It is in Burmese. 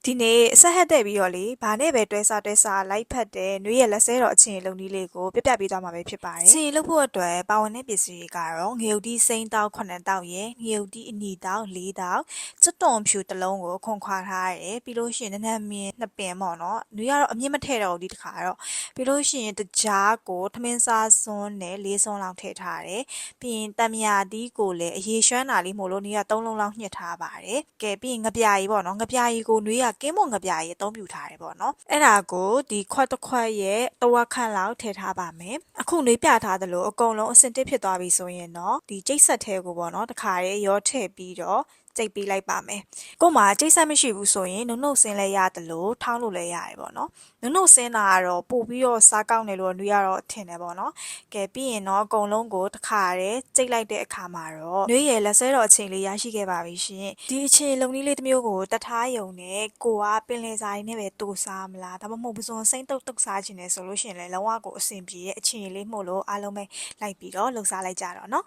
ဒီနေ့ဆက်ဟက်တဲ့ပြီးတော့လေဘာနဲ့ပဲတွဲစားလိုက်ဖက်တဲ့နှွေးရဲ့လက်ဆဲတော်အချင်းလုံးကြီးလေးကိုပြပြပေးသွားမှာပဲဖြစ်ပါတယ်။ချင်းလုပ်ဖို့အတွက်ပါဝင်တဲ့ပစ္စည်းတွေကတော့ငရုတ်တီးစိမ်းတောက်9တောက်ရယ်ငရုတ်တီးအနီတောက်4တောက်ကျွတ်တွန်ဖြူတစ်လုံးကိုခွန်ခွာထားရတယ်ပြီးလို့ရှိရင်နည်းနည်းမြင်းနှစ်ပင်ပေါ့နော်နှွေးကတော့အမြင့်မထည့်တော့ဘူးဒီတစ်ခါတော့ပြီးလို့ရှိရင်တကြားကိုထမင်းစားစွန်းနဲ့4စွန်းလောက်ထည့်ထားရတယ်ပြီးရင်တံမြာတီးကိုလည်းအရေရွှမ်းတာလေးမို့လို့နှွေးက3လုံးလောက်ညှစ်ထားပါတယ်ကဲပြီးရင်ငပြာကြီးပေါ့နော်ငပြာကြီးကိုနှွေးကကင်းမွန်ငပြာကြီးအသုံးပြုထားတယ်ပေါ့နော်အဲ့ဒါကိုဒီခွက်တစ်ခွက်ရဲ့တဝက်ခန့်လောက်ထည့်ထားပါမယ်အခုနှွေးပြထားသလိုအကုန်လုံးအစင်တစ်ဖြစ်သွားပြီဆိုရင်တော့ဒီကျိတ်ဆက်ထဲကိုပေါ့နော်တခါတည်းရောထည့်ပြီးတော့ကြိတ်ပေးလိုက်ပါမယ်ကို့မှာကျိတ်ဆက်မရှိဘူးဆိုရင်နှုတ်ဆင်းလဲရတယ်လို့ထောင်းလို့လဲရတယ်ပေါ့နော်နှုတ်ဆင်းတာကတော့ပို့ပြီးတော့စားကောင်းတယ်လို့နှွေးရတော့ထင်တယ်ပေါ့နော်ကဲပြီးရင်တော့အကုန်လုံးကိုတခါတည်းကြိတ်လိုက်တဲ့အခါမှာတော့နှွေးရယ်လက်ဆဲတော်အချိန်လေးရရှိခဲ့ပါပြီရှင်ဒီအချိန်လုံးလေးတစ်မျိုးကိုတထားယုံနဲ့ကိုကပင်လယ်စာရင်းနဲ့ပဲတူစားမလားဒါမှမဟုတ်ပစွန်စိမ့်တုတ်စားခြင်းနဲ့ဆိုလို့ရှိရင်လည်းလုံးဝကိုအဆင်ပြေရဲ့အချိန်လေးမှုလို့အားလုံးပဲလိုက်ပြီးတော့လှုပ်စားလိုက်ကြတော့နော်